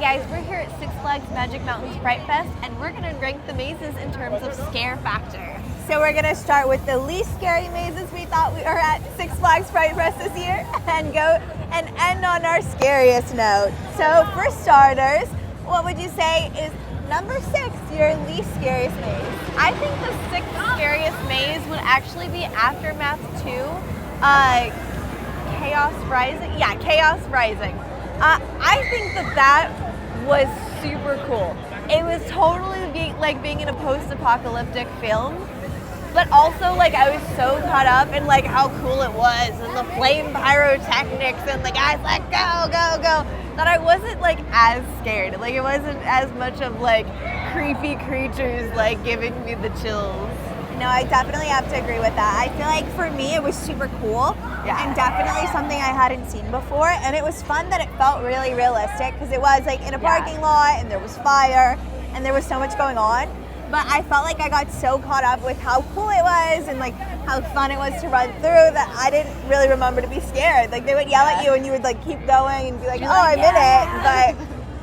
guys, we're here at Six Flags Magic Mountain's Fright Fest, and we're going to rank the mazes in terms of scare factor. So we're going to start with the least scary mazes we thought we were at Six Flags Fright Fest this year, and go and end on our scariest note. So for starters, what would you say is number 6, your least scariest maze? I think the 6th scariest maze would actually be Aftermath 2, Chaos Rising. Yeah, Chaos Rising. I think that was super cool. It was totally like being in a post-apocalyptic film, but also like I was so caught up in like how cool it was and the flame pyrotechnics and the guys like go, go, go, that I wasn't like as scared. Like it wasn't as much of like creepy creatures like giving me the chills. No, I definitely have to agree with that. I feel like for me it was super cool and definitely something I hadn't seen before, and it was fun that it felt really realistic because it was like in a parking lot and there was fire and there was so much going on. But I felt like I got so caught up with how cool it was and like how fun it was to run through that I didn't really remember to be scared. Like they would yell at you and you would like keep going and be like, I'm in it.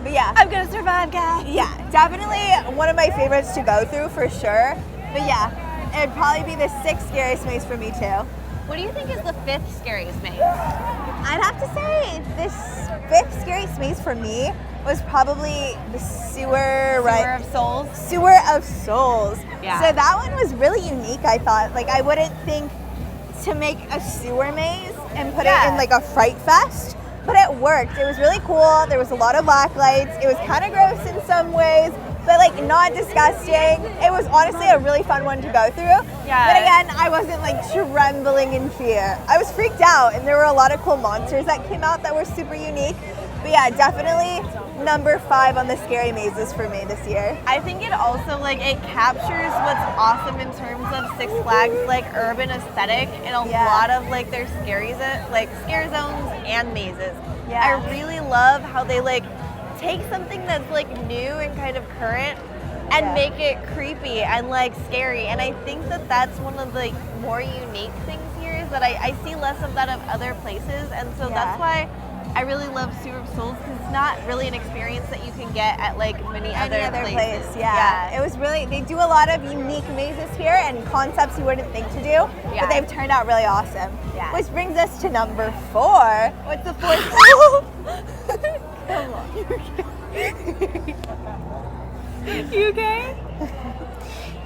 But yeah. I'm gonna survive, guys. Yeah, definitely one of my favorites to go through for sure. But yeah, it'd probably be the 6th scariest maze for me too. What do you think is the 5th scariest maze? I'd have to say this 5th scariest maze for me was probably the Sewer of Souls. Sewer of Souls. Yeah. So that one was really unique, I thought. Like I wouldn't think to make a sewer maze and put it in like a Fright Fest, but it worked. It was really cool. There was a lot of black lights. It was kind of gross in some ways, but like not disgusting. It was honestly a really fun one to go through. Yeah. But again, I wasn't like trembling in fear. I was freaked out, and there were a lot of cool monsters that came out that were super unique. But yeah, definitely number 5 on the scary mazes for me this year. I think it also like it captures what's awesome in terms of Six Flags like urban aesthetic and a lot of like their scare zones and mazes. Yeah. I really love how they like take something that's like new and kind of current and make it creepy and like scary. And I think that that's one of the more unique things here is that I see less of that of other places, and so that's why I really love Sewer of Souls because it's not really an experience that you can get at like many other places. Yeah. It was really, they do a lot of unique mazes here and concepts you wouldn't think to do, but they've turned out really awesome. Yeah. Which brings us to number 4. What's the 4th? Come on. You okay?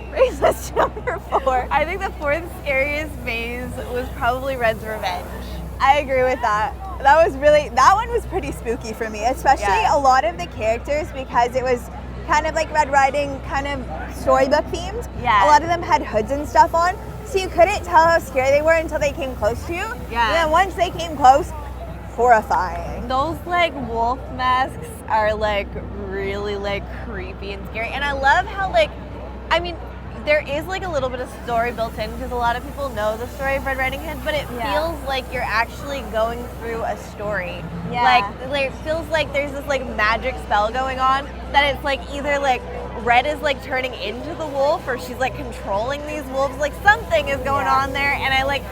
Brings us to number 4. I think the 4th scariest maze was probably Red's Revenge. I agree with that. That one was pretty spooky for me, especially a lot of the characters, because it was kind of like Red Riding, kind of storybook themed. Yeah. A lot of them had hoods and stuff on, so you couldn't tell how scary they were until they came close to you. Yeah. And then once they came close, horrifying. Those like wolf masks are like really like creepy and scary, and I love how like, I mean, there is like a little bit of story built in because a lot of people know the story of Red Riding Hood, but it feels like you're actually going through a story. Yeah. Like it feels like there's this like magic spell going on that it's like either like Red is like turning into the wolf or she's like controlling these wolves. Like something is going on there, and I like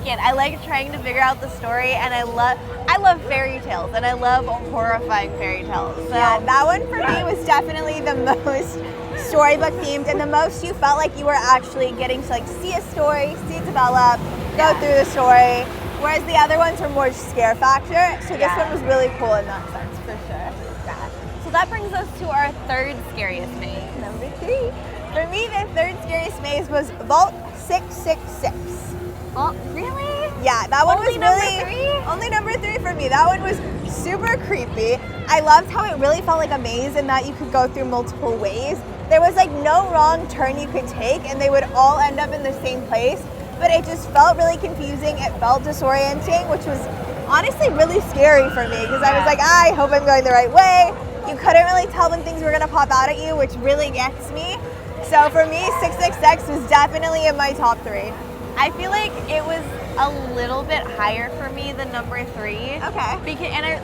it. I like trying to figure out the story, and I love fairy tales, and I love horrifying fairy tales. So yeah, that one for me was definitely the most storybook themed, and the most you felt like you were actually getting to like see a story, see it develop, go through the story, whereas the other ones were more scare factor. So this one was really cool in that sense, for sure. Yeah. So that brings us to our 3rd scariest maze. Number 3. For me, the 3rd scariest maze was Vault 666. Oh, really? Yeah, that one only was really only number 3 for me. That one was super creepy. I loved how it really felt like a maze in that you could go through multiple ways. There was like no wrong turn you could take, and they would all end up in the same place, but it just felt really confusing. It felt disorienting, which was honestly really scary for me because I was like, I hope I'm going the right way. You couldn't really tell when things were gonna pop out at you, which really gets me. So for me, 666 was definitely in my top 3. I feel like it was a little bit higher for me than number 3. Okay.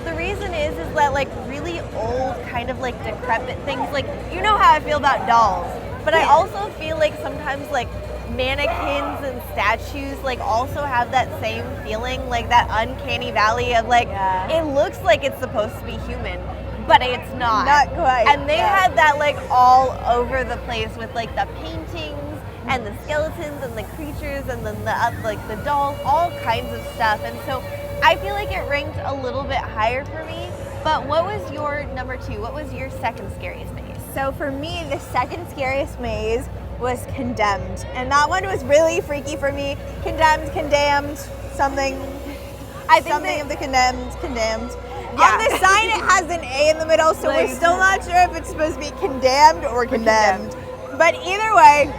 The reason is that like really old kind of like decrepit things, like you know how I feel about dolls, but I also feel like sometimes like mannequins and statues like also have that same feeling, like that uncanny valley of like it looks like it's supposed to be human, but it's not. Not quite. And they had that like all over the place with like the paintings and the skeletons and the creatures and then the dolls, all kinds of stuff. And so I feel like it ranked a little bit higher for me. But what was your number 2? What was your second scariest maze? So for me, the second scariest maze was Condemned. And that one was really freaky for me. Condemned, something. I think something of the condemned. Yeah. On the sign, it has an A in the middle, so we're still not sure if it's supposed to be condemned or condemned. But either way,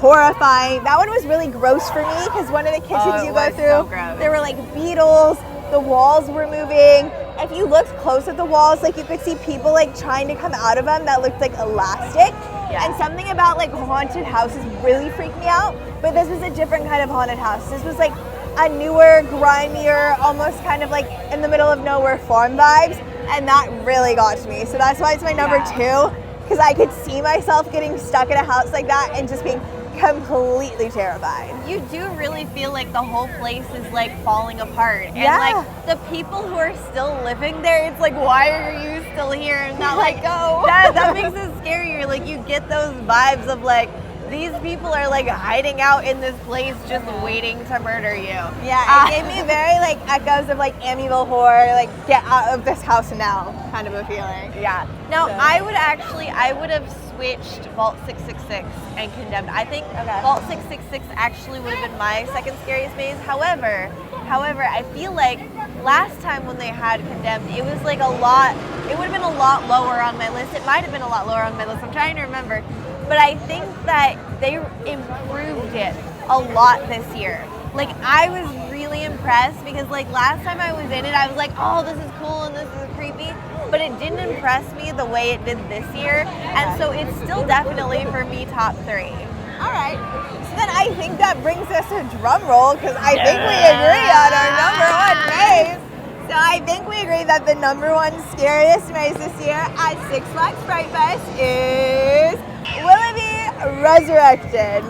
horrifying. That one was really gross for me because one of the kitchens you go through, there were like beetles. The walls were moving. If you looked close at the walls, like you could see people like trying to come out of them that looked like elastic. Yeah. And something about like haunted houses really freaked me out. But this was a different kind of haunted house. This was like a newer, grimier, almost kind of like in the middle of nowhere farm vibes. And that really got to me. So that's why it's my number 2. Because I could see myself getting stuck in a house like that and just being completely terrified. You do really feel like the whole place is like falling apart. And like the people who are still living there, it's like, why are you still here? And not like, oh, that makes it scarier. Like you get those vibes of like, these people are like hiding out in this place just waiting to murder you. Yeah, it gave me very like echoes of like Amityville Horror, like get out of this house now kind of a feeling. Yeah. Now I would have switched Vault 666 and Condemned. I think Vault 666 actually would have been my second scariest maze. However, I feel like last time when they had Condemned, it was like it would have been a lot lower on my list. It might have been a lot lower on my list. I'm trying to remember. But I think that they improved it a lot this year. Like I was really impressed because like last time I was in it, I was like, oh, this is cool and this is creepy. But it didn't impress me the way it did this year. And so it's still definitely for me top 3. All right. So then I think that brings us to drum roll because I think we agree on our number 1 maze. So I think we agree that the number 1 scariest maze this year at Six Flags Fright Fest is Willoughby Resurrected.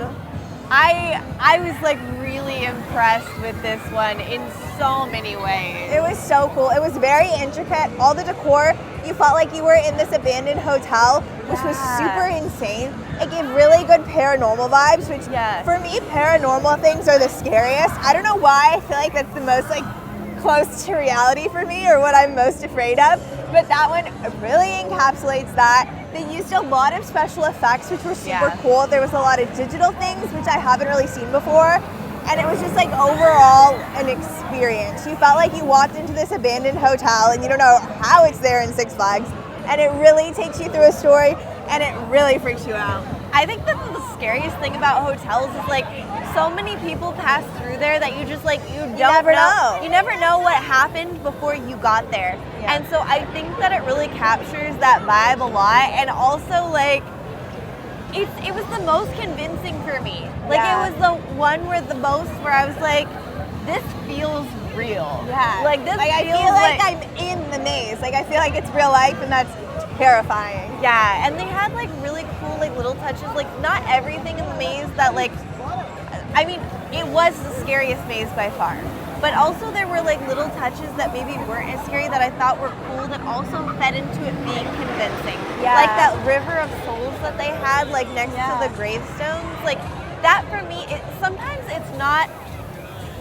I was like really impressed with this one in so many ways. It was so cool. It was very intricate. All the decor, you felt like you were in this abandoned hotel, which was super insane. It gave really good paranormal vibes, which for me, paranormal things are the scariest. I don't know why. I feel like that's the most like close to reality for me or what I'm most afraid of. But that one really encapsulates that. They used a lot of special effects, which were super cool. There was a lot of digital things, which I haven't really seen before. And it was just like overall an experience. You felt like you walked into this abandoned hotel and you don't know how it's there in Six Flags. And it really takes you through a story and it really freaks you out. I think that the scariest thing about hotels is like so many people pass through there that you just like, you never know. You never know what happened before you got there. Yeah. And so I think that it really captures that vibe a lot. And also like, it was the most convincing for me. Like it was the one where I was like, this feels real. Yeah. Like this I feel like I'm in the maze. Like I feel like it's real life and that's terrifying. Yeah, and they had like really cool like little touches. Like not everything in the maze that like, I mean, it was the scariest maze by far. But also there were like little touches that maybe weren't as scary that I thought were cool that also fed into it being convincing. Yeah. Like that river of souls that they had like next to the gravestones. Like that for me, sometimes it's not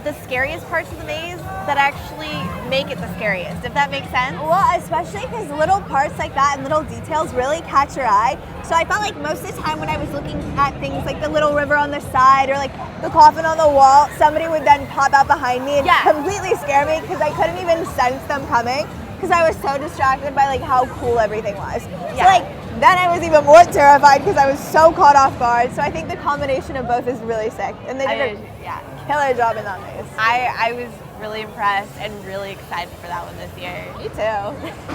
the scariest parts of the maze that actually make it the scariest, if that makes sense. Well, especially because little parts like that and little details really catch your eye. So I felt like most of the time when I was looking at things like the little river on the side or like the coffin on the wall, somebody would then pop out behind me and completely scare me because I couldn't even sense them coming because I was so distracted by like how cool everything was. So like then I was even more terrified because I was so caught off guard. So I think the combination of both is really sick. And they did a killer job in that maze. I was really impressed and really excited for that one this year. Me too.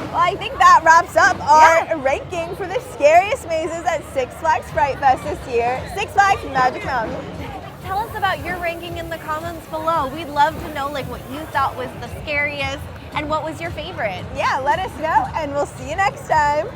Well, I think that wraps up our ranking for the scariest mazes at Six Flags Fright Fest this year. Six Flags Magic Mountain. Tell us about your ranking in the comments below. We'd love to know like what you thought was the scariest and what was your favorite. Yeah, let us know and we'll see you next time.